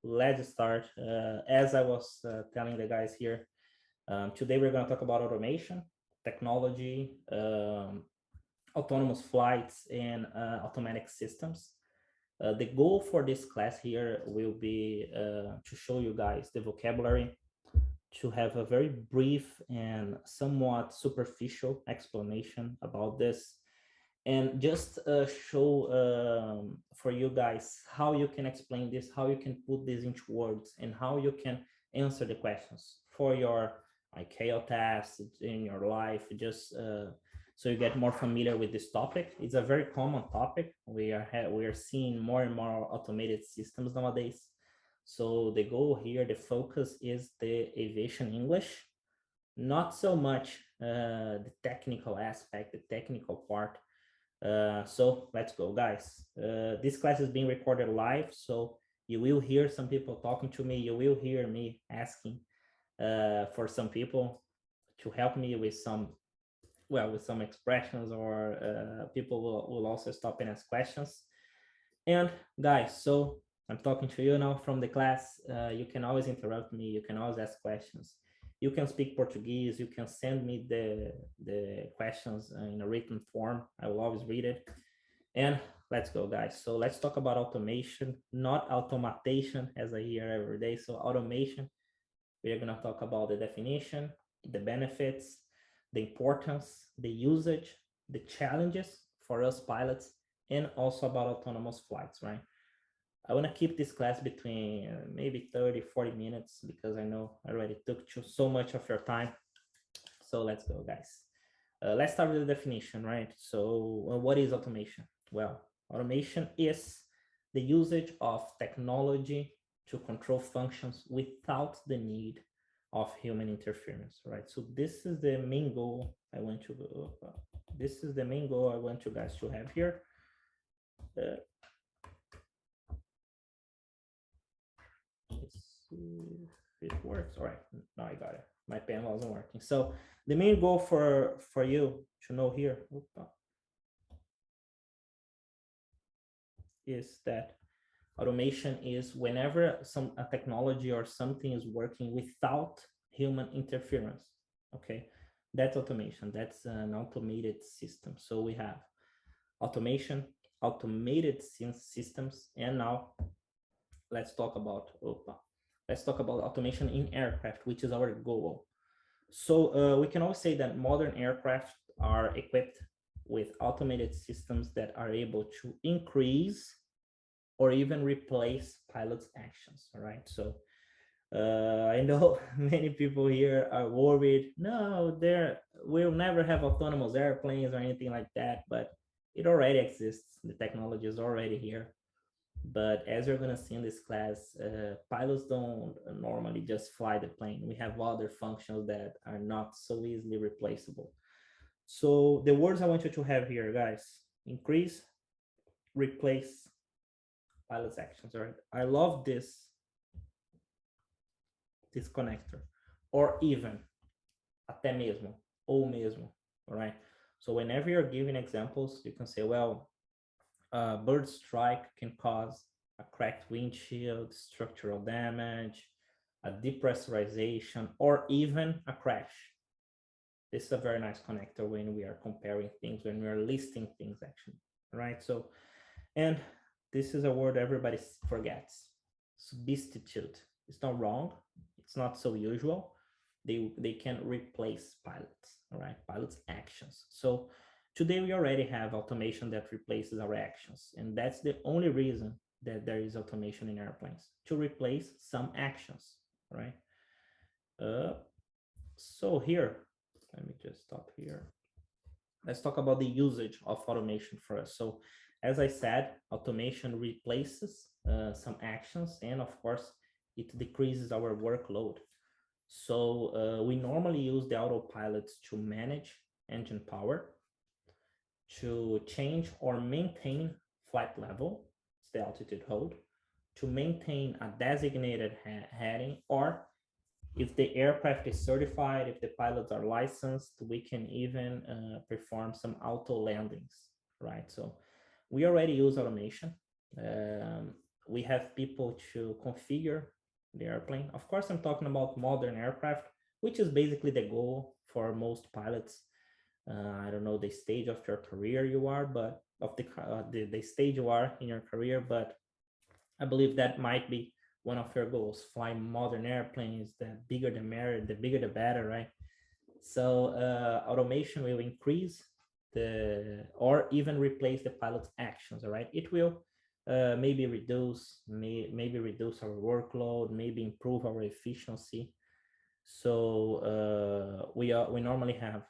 let's start. As I was telling the guys here, today we're going to talk about automation, technology, autonomous flights, and automatic systems. The goal for this class here will be to show you guys the vocabulary, to have a very brief and somewhat superficial explanation about this, and just show for you guys how you can explain this, how you can put this into words, and how you can answer the questions for your ICAO test in your life, just so you get more familiar with this topic. It's a very common topic. We are seeing more and more automated systems nowadays. So the goal here, the focus is the aviation English, not so much the technical aspect, the technical part. So let's go, guys. This class is being recorded live, so you will hear some people talking to me. You will hear me asking for some people to help me with some expressions, or people will also stop and ask questions. And guys, so I'm talking to you now from the class. You can always interrupt me. You can always ask questions. You can speak Portuguese. You can send me the questions in a written form. I will always read it. And let's go, guys. So let's talk about automation, not automation as I hear every day. So automation, we're going to talk about the definition, the benefits, the importance, the usage, the challenges for us pilots, and also about autonomous flights, right? I want to keep this class between maybe 30, 40 minutes, because I know I already took so much of your time. So let's go, guys. Let's start with the definition, right? So what is automation? Well, automation is the usage of technology to control functions without the need of human interference, right? So this is the main goal I want to go. This is the main goal I want you guys to have here. Let's see if it works. All right, now I got it. My pen wasn't working. So the main goal for you to know here is that automation is whenever a technology or something is working without human interference. Okay, that's automation. That's an automated system. So we have automation, automated systems, and now let's talk about automation in aircraft, which is our goal. So we can always say that modern aircraft are equipped with automated systems that are able to increase or even replace pilots' actions. All right. So I know many people here are worried. No, we'll never have autonomous airplanes or anything like that, but it already exists. The technology is already here. But as you're going to see in this class, pilots don't normally just fly the plane. We have other functions that are not so easily replaceable. So the words I want you to have here, guys: increase, replace, pilot's actions. All right. I love this connector, or even, até mesmo, ou mesmo. All right. So whenever you're giving examples, you can say, well, bird strike can cause a cracked windshield, structural damage, a depressurization, or even a crash. This is a very nice connector when we are comparing things, when we are listing things, actually, right? So, and this is a word everybody forgets: substitute. It's not wrong. It's not so usual. They can replace pilots, all right? Pilots' actions. So today we already have automation that replaces our actions, and that's the only reason that there is automation in airplanes, to replace some actions, right? So here, let me just stop here. Let's talk about the usage of automation first. So as I said, automation replaces some actions, and of course, it decreases our workload. So we normally use the autopilots to manage engine power, to change or maintain flight level, it's the altitude hold, to maintain a designated heading, or if the aircraft is certified, if the pilots are licensed, we can even perform some auto landings, right? So we already use automation. we have people to configure the airplane. Of course, I'm talking about modern aircraft, which is basically the goal for most pilots. I don't know the stage of your career you are, but of the stage you are in your career, but I believe that might be one of your goals. Fly modern airplanes, the bigger the merrier, the bigger the better, right? So automation will increase or even replace the pilot's actions, all right? It will maybe reduce our workload, maybe improve our efficiency. So we normally have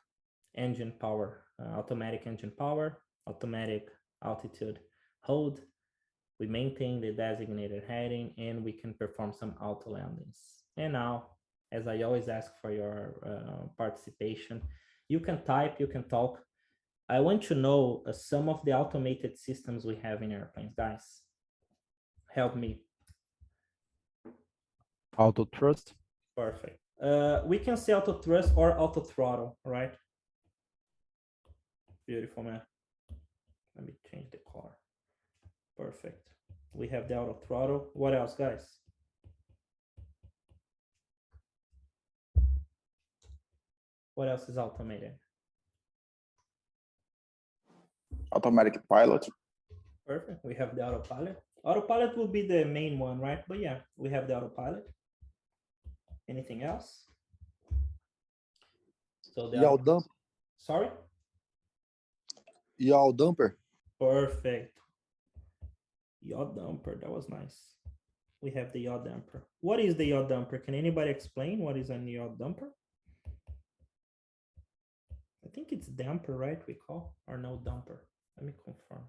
engine power, automatic engine power, automatic altitude hold. We maintain the designated heading, and we can perform some auto landings. And now, as I always ask for your participation, you can type, you can talk. I want to know some of the automated systems we have in airplanes, guys. Help me. Auto thrust. Perfect. We can say auto thrust or auto throttle, right? Beautiful, man. Let me change the color. Perfect. We have the auto throttle. What else, guys? What else is automated? Automatic pilot. Perfect. We have the autopilot. Autopilot will be the main one, right? But yeah, we have the autopilot. Anything else? So the Yaw dump. Sorry? Yaw dumper. Perfect. Yaw damper. That was nice. We have the yaw damper. What is the yaw damper? Can anybody explain what is a yaw damper? I think it's damper, right? We call or no damper. Let me confirm.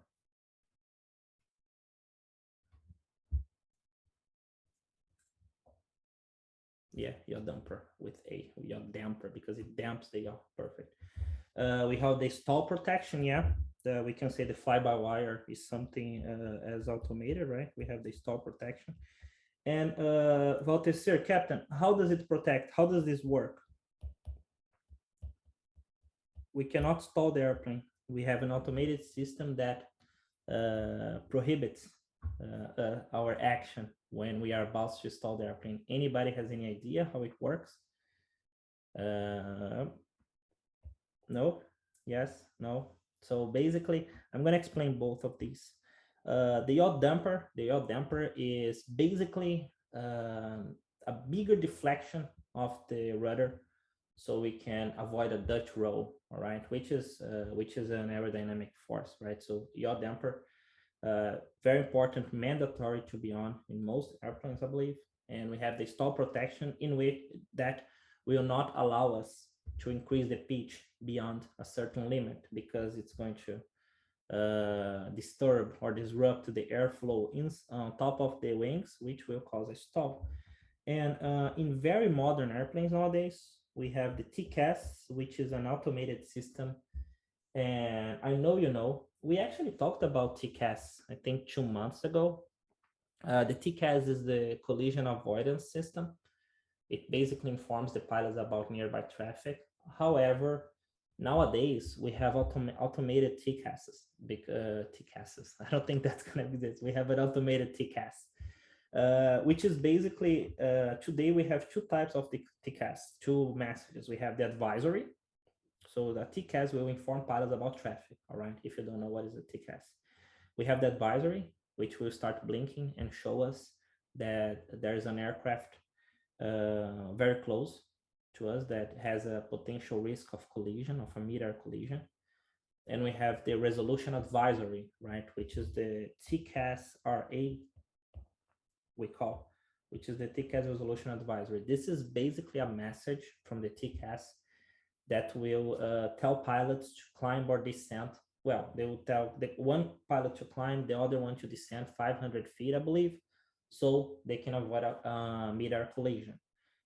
Yeah, yaw damper with a yaw damper because it damps the yaw. Perfect. We have the stall protection. Yeah, we can say the fly-by-wire is something as automated, right? We have the stall protection. And Walter, sir, Captain, how does it protect? How does this work? We cannot stall the airplane. We have an automated system that prohibits our action when we are about to stall the airplane. Anybody has any idea how it works? No? Yes? No? So basically, I'm going to explain both of these. The yaw damper is basically a bigger deflection of the rudder, so we can avoid a Dutch roll, all right, which is an aerodynamic force, right? So yaw damper, very important, mandatory to be on in most airplanes, I believe. And we have the stall protection in which that will not allow us to increase the pitch beyond a certain limit because it's going to disturb or disrupt the airflow on top of the wings, which will cause a stall. And in very modern airplanes nowadays, we have the TCAS, which is an automated system. And I know you know, we actually talked about TCAS, I think 2 months ago. The TCAS is the collision avoidance system. It basically informs the pilots about nearby traffic. However, nowadays we have automated TCASs. TCASs. I don't think that's gonna be this. We have an automated TCAS, which is basically today we have two types of the TCAS, two messages. We have the advisory. So the TCAS will inform pilots about traffic. All right, if you don't know what is a TCAS, we have the advisory, which will start blinking and show us that there is an aircraft very close to us that has a potential risk of collision, of a mid-air collision. And we have the resolution advisory, right, which is the TCAS RA, we call, which is the TCAS resolution advisory. This is basically a message from the TCAS that will tell pilots to climb or descend. Well, they will tell the one pilot to climb, the other one to descend 500 feet, I believe, so they can avoid a mid-air collision.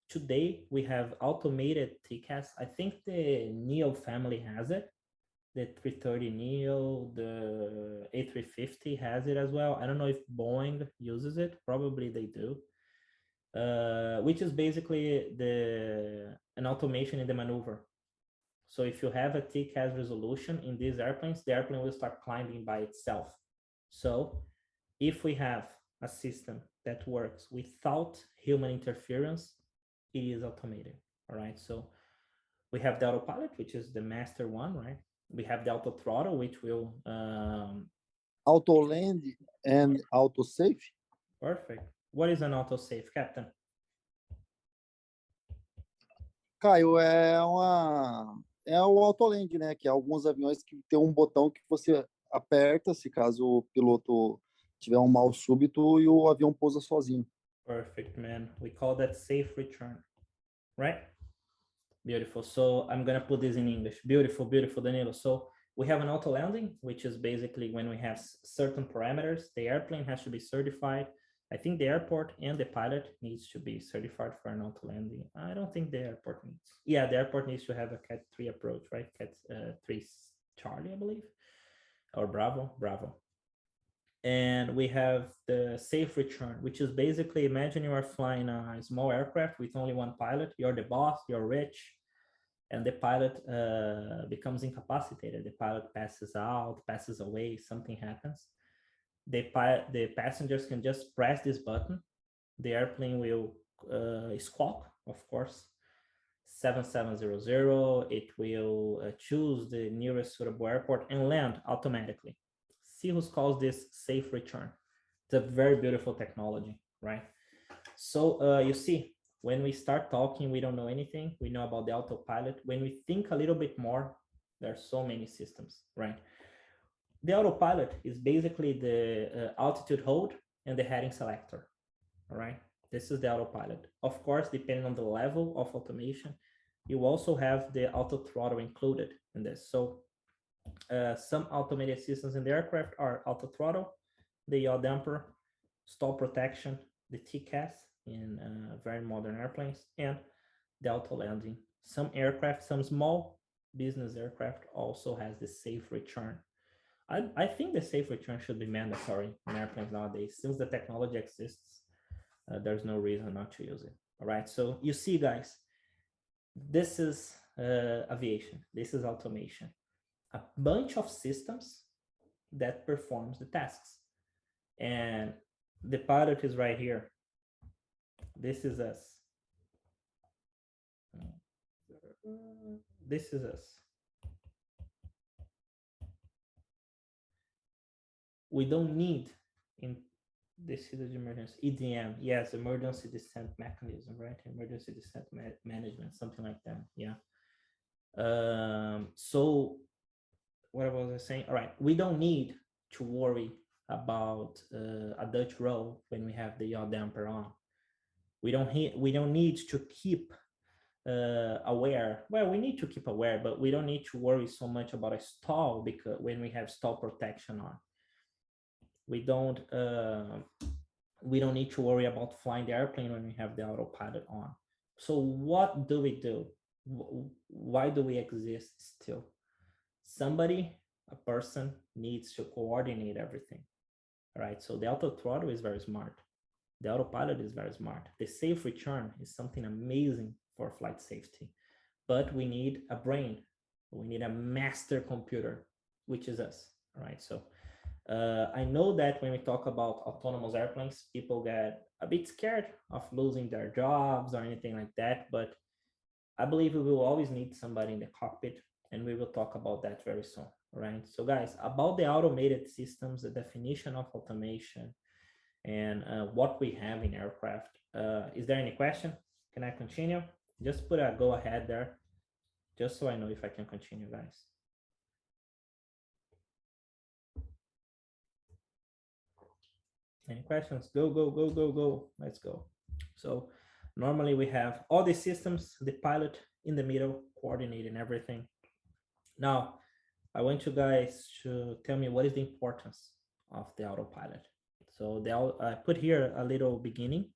Today, we have automated TCAS. I think the Neo family has it. The 330 Neo, the A350 has it as well. I don't know if Boeing uses it. Probably they do. Which is basically an automation in the maneuver. So if you have a TCAS resolution in these airplanes, the airplane will start climbing by itself. So if we have a system that works without human interference, it is automated. All right. So we have the autopilot, which is the master one, right? We have the auto throttle, which will Auto land and auto safe. perfect. What is an auto safe, Captain? Caio, é o autoland, né? Que é alguns aviões que tem um botão que você aperta, se caso o piloto tiver um mal súbito e o avião pousa sozinho. Perfect, man. We call that safe return, right? Beautiful. So I'm gonna put this in English. Beautiful, beautiful, Danilo. So we have an auto landing, which is basically when we have certain parameters. The airplane has to be certified. I think the airport and the pilot needs to be certified for an auto landing. I don't think the airport needs. Yeah, the airport needs to have a Cat 3 approach, right? Cat 3 Charlie, I believe, or Bravo, Bravo. And we have the safe return, which is basically, imagine you are flying a small aircraft with only one pilot. You're the boss, you're rich, and the pilot becomes incapacitated. The pilot passes out, passes away, something happens. The passengers can just press this button. The airplane will squawk, of course, 7700. It will choose the nearest suitable airport and land automatically. Seahorse calls this safe return. It's a very beautiful technology, right? So you see, when we start talking, we don't know anything. We know about the autopilot. When we think a little bit more, there are so many systems, right? The autopilot is basically the altitude hold and the heading selector, all right? This is the autopilot. Of course, depending on the level of automation, you also have the auto throttle included in this. So some automated systems in the aircraft are auto throttle, the yaw damper, stall protection, the TCAS in very modern airplanes, and the auto landing. Some aircraft, some small business aircraft also has the safe return. I think the safe return should be mandatory in airplanes nowadays. Since the technology exists, there's no reason not to use it. All right, so you see, guys, this is aviation. This is automation. A bunch of systems that performs the tasks. And the pilot is right here. This is us. This is us. We don't need in this is the emergency EDM. Yes, emergency descent mechanism, right? Emergency descent management, something like that. Yeah. So what was I saying? All right, we don't need to worry about a Dutch roll when we have the yaw damper on. We don't need to keep aware. Well, we need to keep aware, but we don't need to worry so much about a stall because when we have stall protection on, we don't need to worry about flying the airplane when we have the autopilot on. So what do we do? Why do we exist still? Somebody, a person, needs to coordinate everything. All right, so the auto throttle is very smart. The autopilot is very smart. The safe return is something amazing for flight safety, but we need a brain. We need a master computer, which is us. All right, so I know that when we talk about autonomous airplanes, people get a bit scared of losing their jobs or anything like that, but I believe we will always need somebody in the cockpit, and we will talk about that very soon. All right, so guys, about the automated systems, the definition of automation, and what we have in aircraft. Is there any question? Can I continue? Just put a go ahead there, just so I know if I can continue, guys. Any questions? Go, go, go, go, go. Let's go. So normally we have all the systems, the pilot in the middle, coordinating everything. Now, I want you guys to tell me what is the importance of the autopilot. So I put here a little beginning.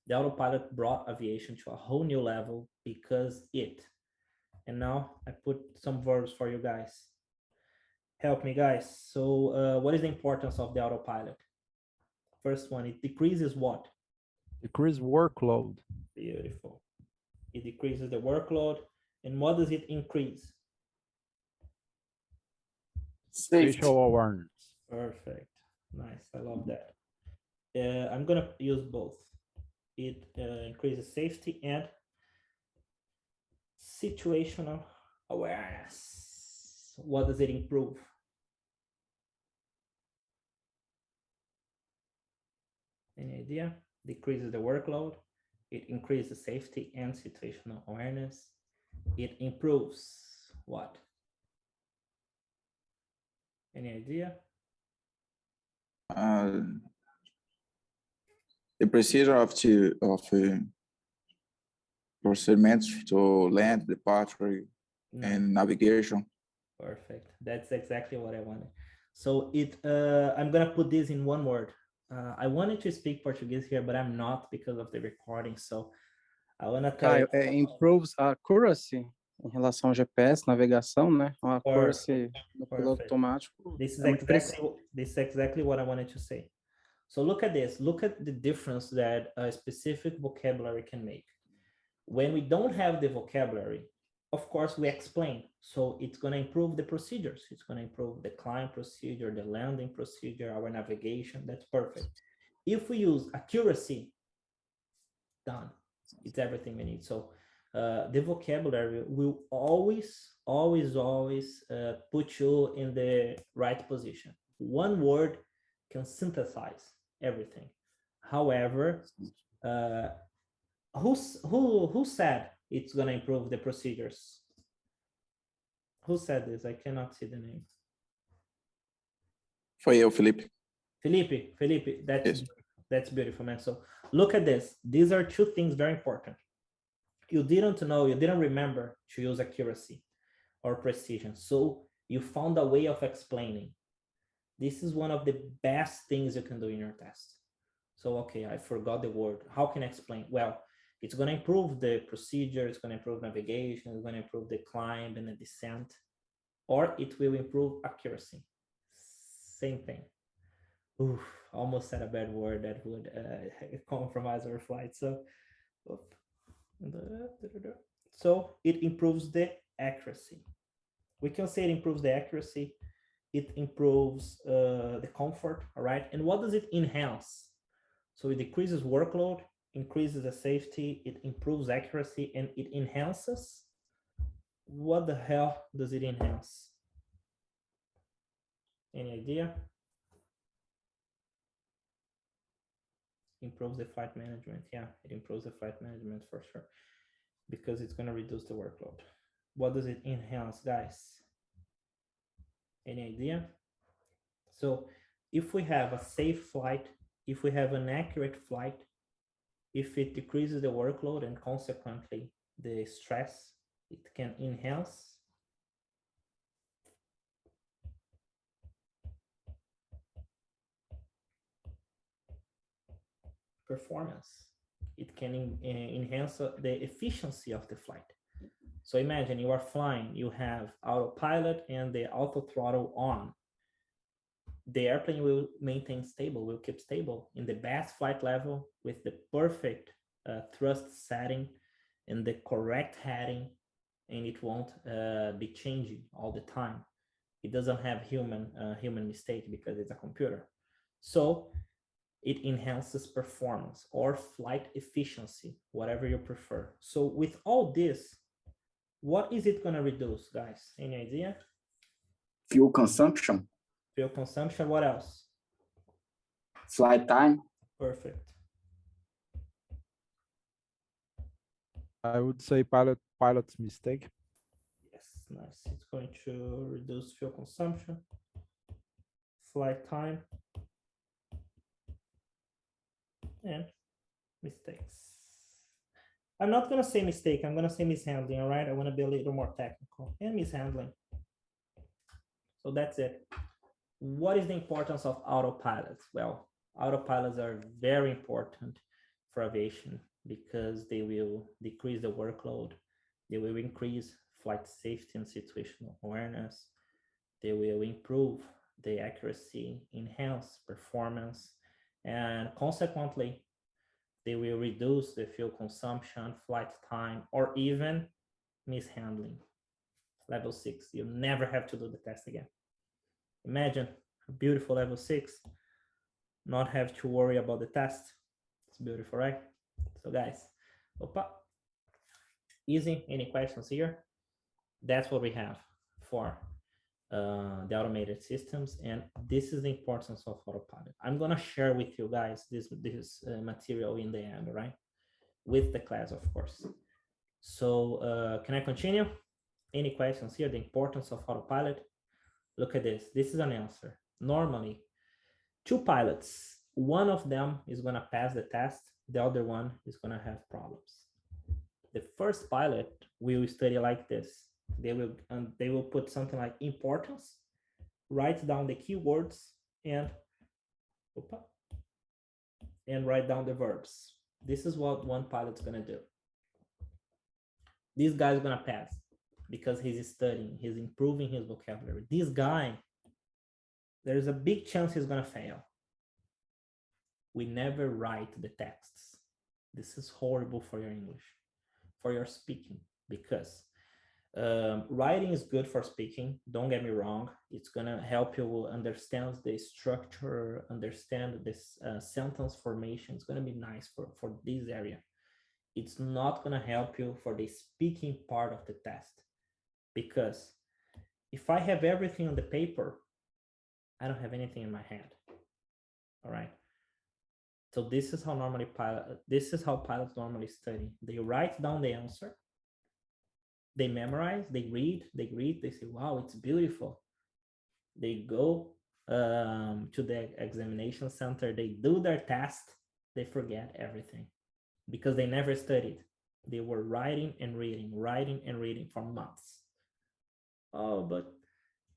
The autopilot brought aviation to a whole new level because it. And now I put some verbs for you guys. Help me, guys. So what is the importance of the autopilot? First one, it decreases what? Decrease workload. Beautiful. It decreases the workload. And what does it increase? Safety. Spatial awareness. Perfect. Nice. I love that. I'm gonna use both. It increases safety and situational awareness. What does it improve? Any idea? Decreases the workload. It increases safety and situational awareness. It improves what? Any idea? The procedure of procediments to land, departure, and navigation. Perfect. That's exactly what I wanted. So I'm gonna put this in one word. I wanted to speak Portuguese here, but I'm not because of the recording. So I wanna tell Caio, improves accuracy em relação ao GPS, navegação, né? A accuracy no piloto automático. This is exactly what I wanted to say. So look at this. Look at the difference that a specific vocabulary can make. When we don't have the vocabulary, of course, we explain. So it's going to improve the procedures. It's going to improve the climb procedure, the landing procedure, our navigation. That's perfect. If we use accuracy, done. It's everything we need. So the vocabulary will always put you in the right position. One word can synthesize everything. However, who said it's going to improve the procedures? Who said this? I cannot see the name. Foi eu, Felipe. Felipe, that's beautiful, man. So look at this. These are two things very important. You didn't remember to use accuracy or precision. So you found a way of explaining. This is one of the best things you can do in your test. So, okay, I forgot the word. How can I explain? Well, it's going to improve the procedure. It's going to improve navigation. It's going to improve the climb and the descent, or it will improve accuracy. Same thing. Oof, almost said a bad word that would compromise our flight. So it improves the accuracy. We can say it improves the accuracy. It improves the comfort, all right? And what does it enhance? So it decreases workload, increases the safety, it improves accuracy, and it enhances. What the hell does it enhance? Any idea? Improves the flight management. Yeah, it improves the flight management for sure, because it's going to reduce the workload. What does it enhance, guys? Any idea? So if we have a safe flight, if we have an accurate flight, if it decreases the workload and consequently the stress, it can enhance performance. It can enhance the efficiency of the flight. So imagine you are flying, you have autopilot and the auto throttle on. The airplane will maintain stable, will keep stable in the best flight level with the perfect thrust setting and the correct heading, and it won't be changing all the time. It doesn't have human mistake because it's a computer. So it enhances performance or flight efficiency, whatever you prefer. So with all this, what is it going to reduce, guys? Any idea? Fuel consumption. Fuel consumption. What else? Flight time. Perfect. I would say pilot's mistake. Yes, nice. It's going to reduce fuel consumption, flight time, and mistakes. I'm not going to say mistake. I'm going to say mishandling, all right? I want to be a little more technical. And mishandling. So that's it. What is the importance of autopilots? Well, autopilots are very important for aviation because they will decrease the workload. They will increase flight safety and situational awareness. They will improve the accuracy, enhance performance, and consequently, they will reduce the fuel consumption, flight time, or even mishandling. Level 6, you never have to do the test again. Imagine a beautiful level 6, not have to worry about the test. It's beautiful, right? So guys, opa, easy. Any questions here? That's what we have for the automated systems, and this is the importance of Autopilot. I'm gonna share with you guys this material in the end, right? With the class, of course. So can I continue? Any questions here? The importance of Autopilot. Look at this. This is an answer. Normally, 2 pilots, one of them is going to pass the test, the other one is going to have problems. The first pilot will study like this. They will put something like importance, write down the keywords, and write down the verbs. This is what one pilot's going to do. This guy's going to pass because he's studying, he's improving his vocabulary. This guy, there's a big chance he's going to fail. We never write the texts. This is horrible for your English, for your speaking, because writing is good for speaking. Don't get me wrong. It's going to help you understand the structure, understand this sentence formation. It's going to be nice for this area. It's not going to help you for the speaking part of the test, because if I have everything on the paper, I don't have anything in my head. All right. So this is how pilots normally study. They write down the answer. They memorize, they read, they say, wow, it's beautiful. They go to the examination center, they do their test, they forget everything because they never studied. They were writing and reading for months. Oh, but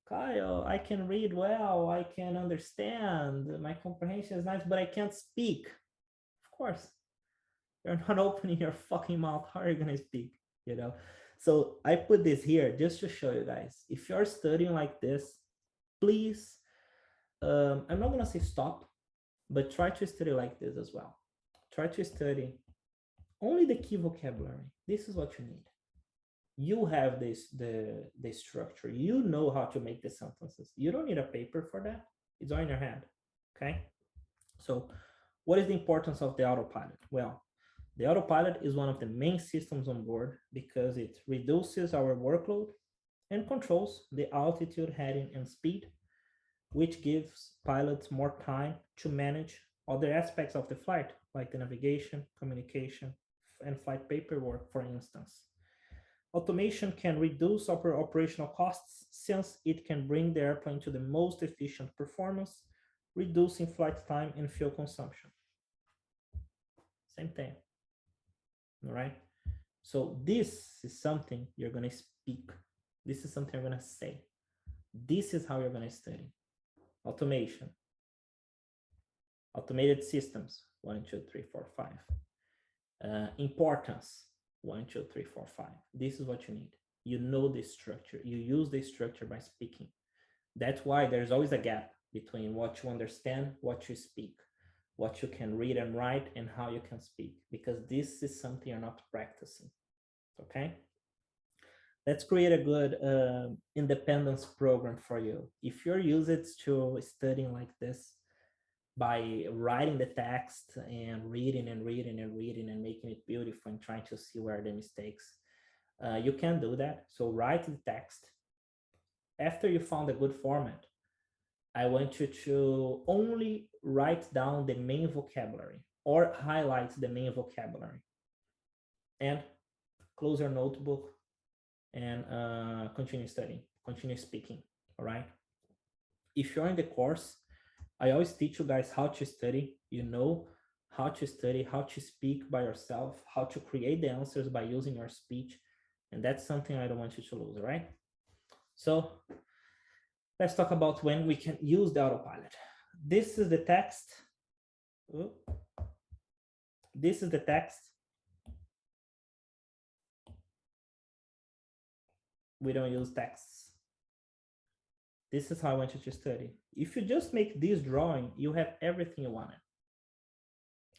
Kyle, I can read well, I can understand, my comprehension is nice, but I can't speak. Of course, you're not opening your fucking mouth. How are you gonna speak? You know? So I put this here just to show you guys, if you're studying like this, please, I'm not gonna say stop, but try to study like this as well. Try to study only the key vocabulary. This is what you need. You have the structure. You know how to make the sentences. You don't need a paper for that. It's all in your head, okay? So what is the importance of the autopilot? Well, the autopilot is one of the main systems on board because it reduces our workload and controls the altitude, heading, and speed, which gives pilots more time to manage other aspects of the flight, like the navigation, communication, and flight paperwork, for instance. Automation can reduce our operational costs since it can bring the airplane to the most efficient performance, reducing flight time and fuel consumption. Same thing, all right? So this is something you're gonna speak. This is something you're gonna say. This is how you're gonna study. Automation. Automated systems, 1, 2, 3, 4, 5. Importance, 1, 2, 3, 4, 5. This is what you need. You know the structure. You use the structure by speaking. That's why there's always a gap between what you understand, what you speak, what you can read and write, and how you can speak, because this is something you're not practicing, okay? Let's create a good independence program for you. If you're used to studying like this, by writing the text and reading and making it beautiful and trying to see where are the mistakes, you can do that. So write the text. After you found a good format, I want you to only write down the main vocabulary or highlight the main vocabulary, and close your notebook and continue studying, continue speaking, all right? If you're in the course, I always teach you guys how to study. You know how to study, how to speak by yourself, how to create the answers by using your speech. And that's something I don't want you to lose, all right? So let's talk about when we can use the autopilot. This is the text. This is the text. We don't use texts. This is how I want you to study. If you just make this drawing, you have everything you wanted.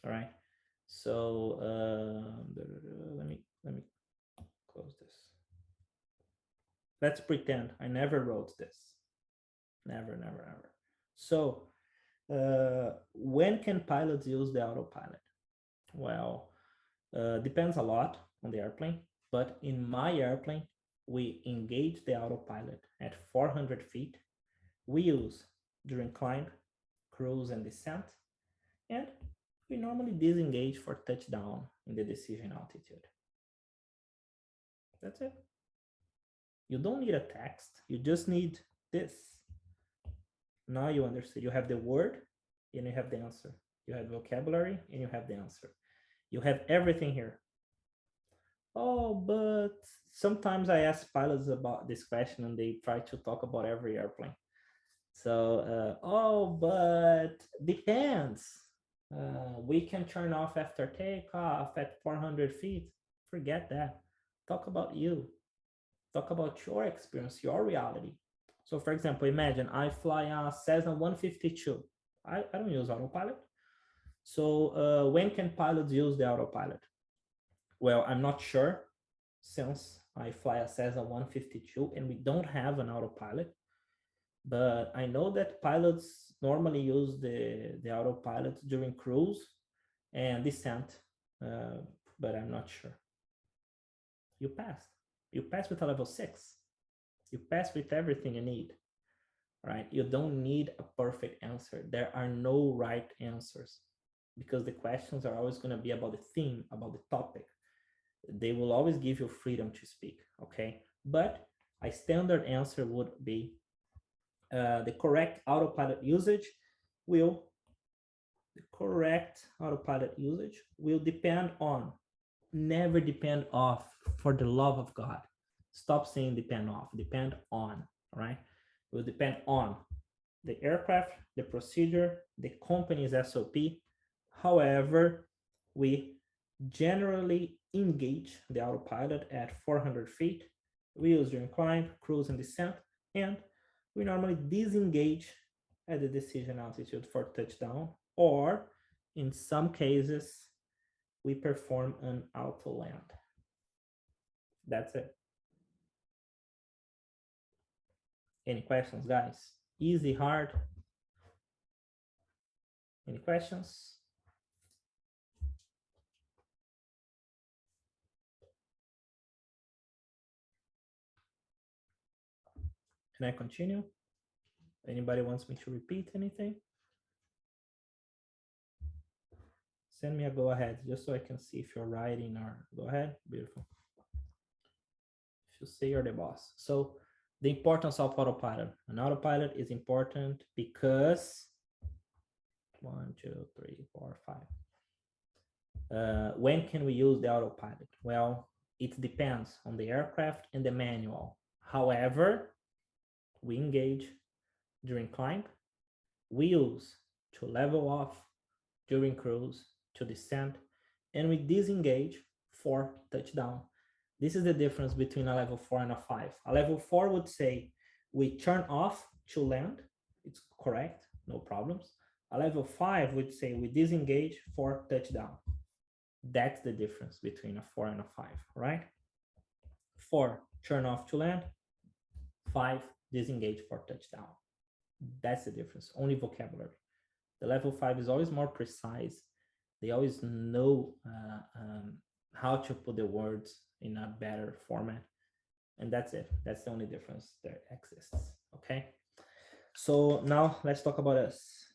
All right. So let me close this. Let's pretend I never wrote this. Never. So When can pilots use the autopilot? Well, depends a lot on the airplane, but in my airplane, we engage the autopilot at 400 feet. We use during climb, cruise, and descent, and we normally disengage for touchdown in the decision altitude. That's it. You don't need a text, you just need this. Now you understand. You have the word and you have the answer. You have vocabulary and you have the answer. You have everything here. Oh, but sometimes I ask pilots about this question and they try to talk about every airplane. So, oh, but depends. We can turn off after takeoff at 400 feet. Forget that. Talk about you. Talk about your experience, your reality. So for example, imagine I fly a Cessna 152. I don't use autopilot. So when can pilots use the autopilot? Well, I'm not sure, since I fly a Cessna 152 and we don't have an autopilot. But I know that pilots normally use the autopilot during cruise and descent, but I'm not sure. You passed. You passed with a level 6. You pass with everything you need, right? You don't need a perfect answer. There are no right answers because the questions are always going to be about the theme, about the topic. They will always give you freedom to speak, okay? But a standard answer would be the correct autopilot usage will depend on, never depend off, for the love of God. Stop saying depend off, depend on, right? It will depend on the aircraft, the procedure, the company's SOP. However, we generally engage the autopilot at 400 feet. We use during climb, cruise, and descent, and we normally disengage at the decision altitude for touchdown, or in some cases, we perform an auto land. That's it. Any questions, guys? Easy, hard? Any questions? Can I continue? Anybody wants me to repeat anything? Send me a go ahead, just so I can see if you're writing or go ahead. Beautiful. If you say you're the boss. So the importance of autopilot. An autopilot is important because 1, 2, 3, 4, 5. When can we use the autopilot? Well, it depends on the aircraft and the manual. However, we engage during climb, we use to level off during cruise, to descent, and we disengage for touchdown. This is the difference between a level 4 and a 5. A level 4 would say we turn off to land. It's correct, no problems. A level 5 would say we disengage for touchdown. That's the difference between a 4 and a 5, right? 4, turn off to land. 5, disengage for touchdown. That's the difference, only vocabulary. The level 5 is always more precise. They always know how to put the words in a better format. And that's it. That's the only difference that exists, okay? So now let's talk about us.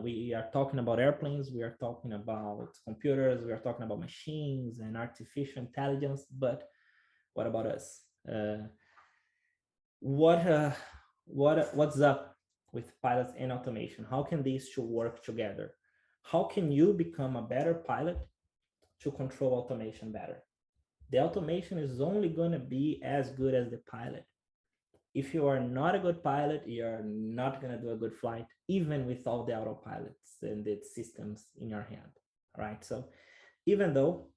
We are talking about airplanes, we are talking about computers, we are talking about machines and artificial intelligence, but what about us? What's up with pilots and automation? How can these two work together? How can you become a better pilot to control automation better? The automation is only going to be as good as the pilot. If you are not a good pilot, you're not going to do a good flight, even with all the autopilots and the systems in your hand, right? So even though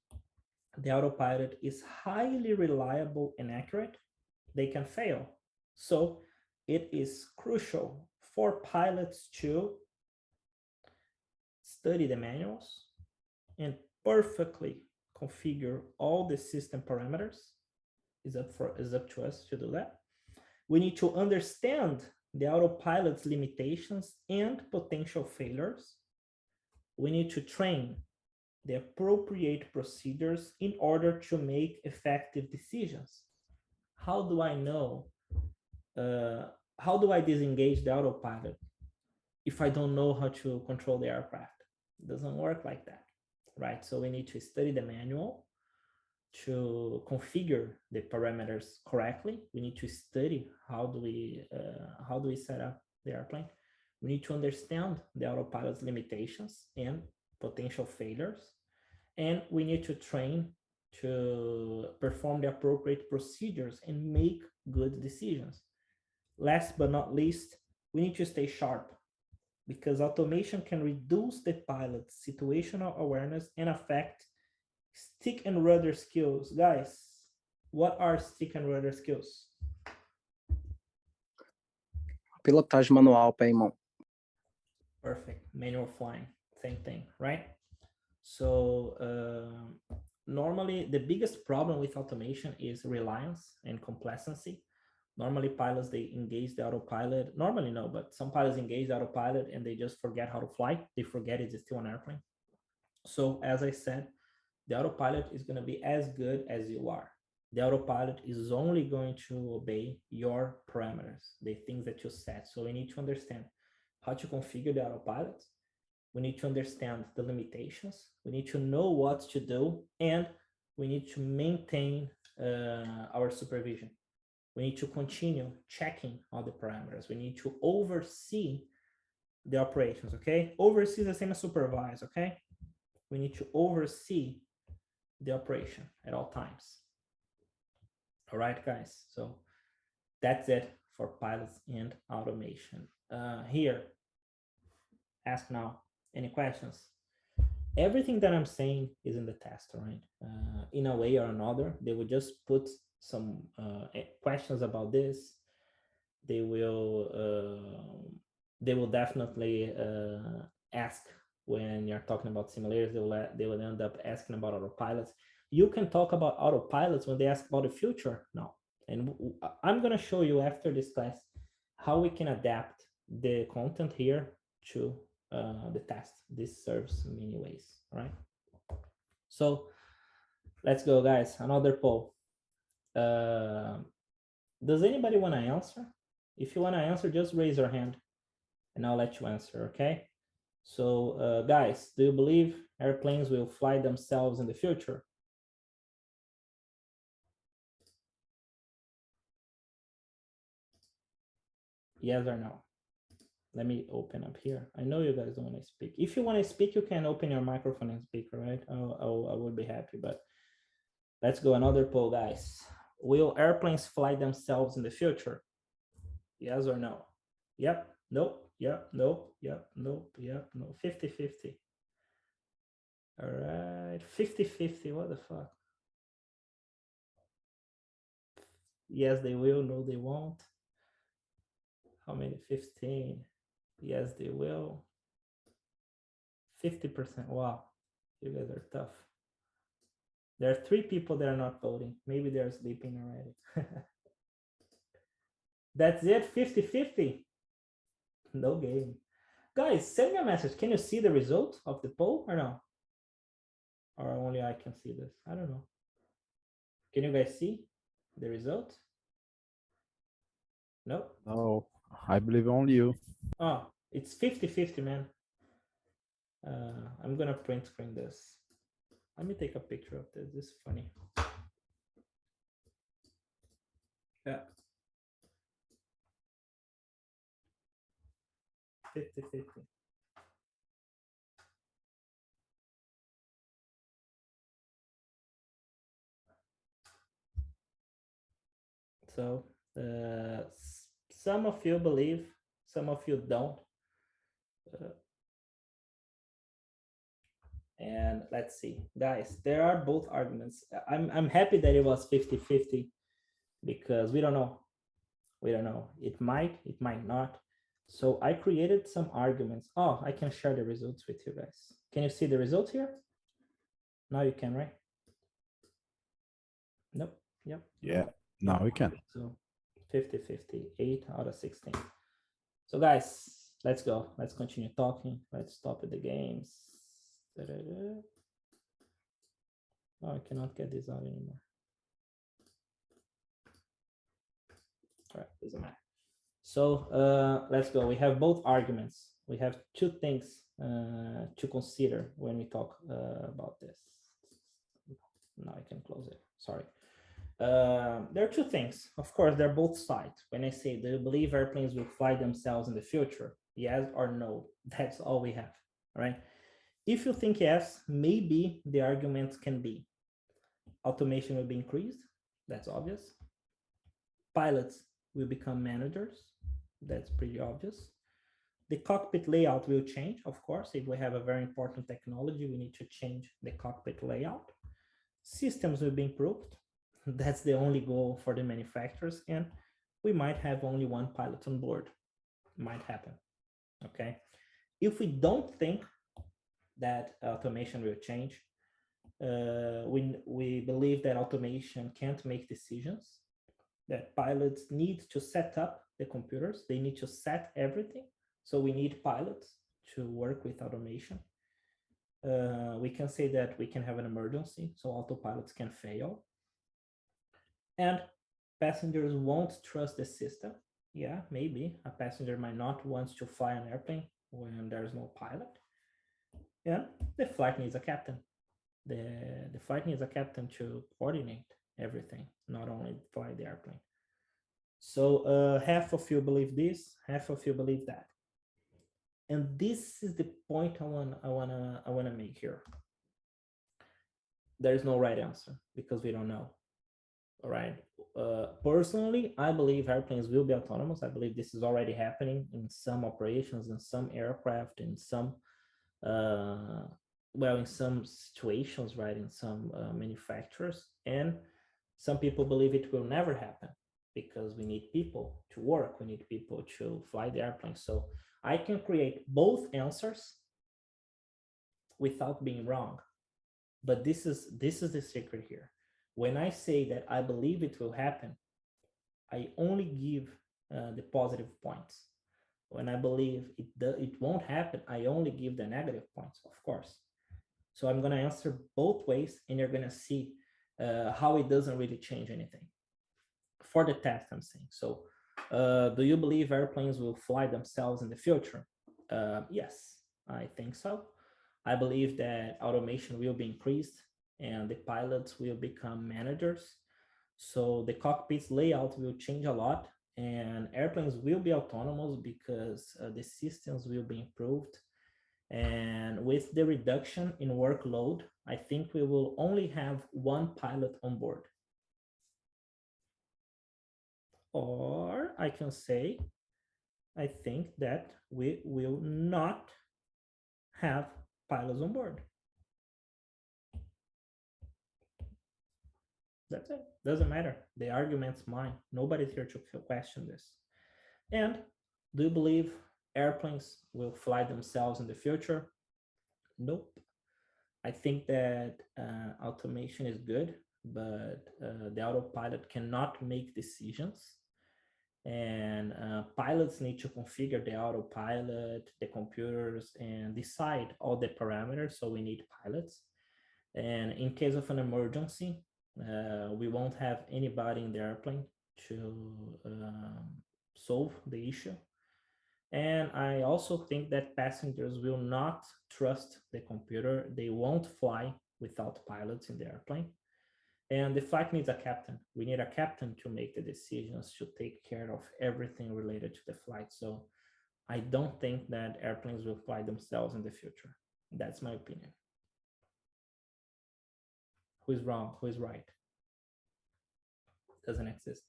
the autopilot is highly reliable and accurate, they can fail. So it is crucial for pilots to study the manuals and perfectly configure all the system parameters. Is up to us to do that. We need to understand the autopilot's limitations and potential failures. We need to train the appropriate procedures in order to make effective decisions. How do I know? How do I disengage the autopilot if I don't know how to control the aircraft? It doesn't work like that, right? So we need to study the manual to configure the parameters correctly. We need to study how do we set up the airplane. We need to understand the autopilot's limitations and potential failures, and we need to train to perform the appropriate procedures and make good decisions. Last but not least, we need to stay sharp, because automation can reduce the pilot's situational awareness and affect stick and rudder skills. Guys, what are stick and rudder skills? Pilotagem manual, pé e mão. Perfect. Manual flying, same thing, right? So normally the biggest problem with automation is reliance and complacency. Normally pilots, they engage the autopilot. Normally no, but some pilots engage the autopilot and they just forget how to fly. They forget it's still an airplane. So as I said, the autopilot is going to be as good as you are. The autopilot is only going to obey your parameters, the things that you set. So we need to understand how to configure the autopilot. We need to understand the limitations. We need to know what to do, and we need to maintain our supervision. We need to continue checking all the parameters. We need to oversee the operations, okay? Oversee is the same as supervise, okay? We need to oversee the operation at all times. All right, guys, so that's it for pilots and automation. Here, ask now, any questions? Everything that I'm saying is in the test, right? In a way or another, they will just put some questions about this. They will definitely ask when you're talking about simulators. They will end up asking about autopilots. You can talk about autopilots when they ask about the future now. And I'm going to show you after this class how we can adapt the content here to the test. This serves many ways, right? So let's go, guys. Another poll. Does anybody want to answer? If you want to answer, just raise your hand and I'll let you answer, okay? So guys, do you believe airplanes will fly themselves in the future? Yes or no? Let me open up here. I know you guys don't want to speak. If you want to speak, you can open your microphone and speak, all right? I would be happy, but let's go another poll, guys. Will airplanes fly themselves in the future? Yes or no? Yep, nope, yep, nope, yep, nope, yep, no. 50-50. All right, 50-50, what the fuck? Yes, they will, no, they won't. How many? 15. Yes, they will. 50%. Wow, you guys are tough. There are 3 people that are not voting. Maybe they're sleeping already. That's it, 50-50. No game. Guys, send me a message. Can you see the result of the poll or no? Or only I can see this? I don't know. Can you guys see the result? No? No, I believe only you. Oh, it's 50-50, man. I'm gonna print screen this. Let me take a picture of this. This is funny. Yeah. 50-50. So some of you believe, some of you don't. And let's see, guys, there are both arguments. I'm happy that it was 50-50 because we don't know. We don't know. It might not. So I created some arguments. Oh, I can share the results with you guys. Can you see the results here? Now you can, right? Nope. Yep. Yeah, now we can. So 50-50, 8 out of 16. So guys, let's go. Let's continue talking. Let's stop at the games. Da-da-da. Oh, I cannot get this out anymore. All right, doesn't matter. So let's go. We have both arguments. We have two things to consider when we talk about this. Now I can close it. Sorry. There are two things. Of course, they're both sides. When I say, do you believe airplanes will fly themselves in the future? Yes or no? That's all we have. All right. If you think yes, maybe the arguments can be automation will be increased. That's obvious. Pilots will become managers. That's pretty obvious. The cockpit layout will change, of course. If we have a very important technology, we need to change the cockpit layout. Systems will be improved. That's the only goal for the manufacturers. And we might have only one pilot on board. Might happen, okay? If we don't think that automation will change, we believe that automation can't make decisions, that pilots need to set up the computers. They need to set everything. So we need pilots to work with automation. We can say that we can have an emergency, so autopilots can fail. And passengers won't trust the system. Yeah, maybe a passenger might not want to fly an airplane when there's no pilot. And the flight needs a captain. The flight needs a captain to coordinate everything, not only fly the airplane. So half of you believe this, half of you believe that. And this is the point I wanna make here. There is no right answer because we don't know. All right. Personally, I believe airplanes will be autonomous. I believe this is already happening in some operations, in some aircraft, in some in some situations, right? In some manufacturers, and some people believe it will never happen because we need people to work. We need people to fly the airplane. So I can create both answers without being wrong. But this is the secret here. When I say that I believe it will happen, I only give the positive points. When I believe it won't happen, I only give the negative points, of course. So I'm going to answer both ways, and you're going to see how it doesn't really change anything. For the test, I'm saying. So do you believe airplanes will fly themselves in the future? Yes, I think so. I believe that automation will be increased and the pilots will become managers. So the cockpit's layout will change a lot, and airplanes will be autonomous because the systems will be improved. And with the reduction in workload, I think we will only have one pilot on board. Or I can say, I think that we will not have pilots on board. That's it. Doesn't matter. The argument's mine. Nobody's here to question this. And do you believe airplanes will fly themselves in the future? Nope. I think that automation is good, but the autopilot cannot make decisions. And pilots need to configure the autopilot, the computers, and decide all the parameters. So we need pilots. And in case of an emergency, we won't have anybody in the airplane to solve the issue. And I also think that passengers will not trust the computer. They won't fly without pilots in the airplane. And the flight needs a captain. We need a captain to make the decisions, to take care of everything related to the flight. So I don't think that airplanes will fly themselves in the future. That's my opinion. Who is wrong? Who is right? Doesn't exist.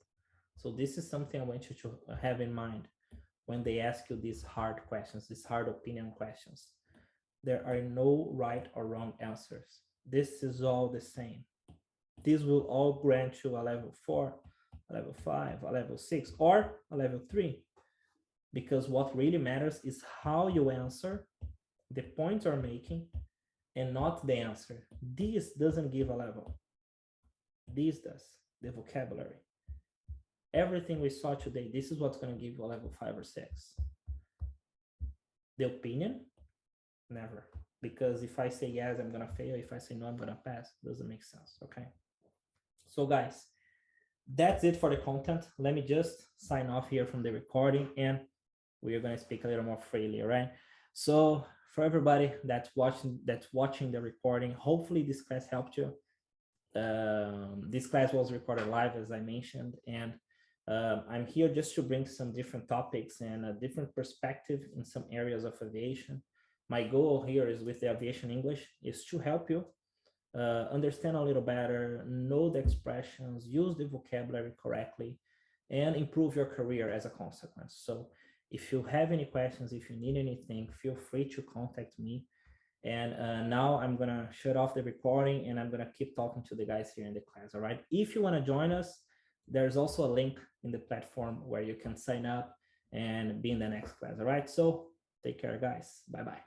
So this is something I want you to have in mind when they ask you these hard questions, these hard opinion questions. There are no right or wrong answers. This is all the same. This will all grant you a level 4, a level 5, a level 6, or a level 3. Because what really matters is how you answer, the points you're making, and not the answer. This doesn't give a level. This does, the vocabulary. Everything we saw today, this is what's going to give you a level 5 or 6. the opinion? Never. Because if I say yes, I'm gonna fail. If I say no, I'm gonna pass. Doesn't make sense, okay? So guys, that's it for the content. Let me just sign off here from the recording and we are gonna speak a little more freely, all right? So for everybody that's watching the recording, hopefully this class helped you. This class was recorded live, as I mentioned, and I'm here just to bring some different topics and a different perspective in some areas of aviation. My goal here is with the Aviation English is to help you understand a little better, know the expressions, use the vocabulary correctly, and improve your career as a consequence. So if you have any questions, if you need anything, feel free to contact me. And now I'm gonna shut off the recording and I'm gonna keep talking to the guys here in the class, all right? If you wanna join us, there's also a link in the platform where you can sign up and be in the next class, all right? So take care, guys. Bye-bye.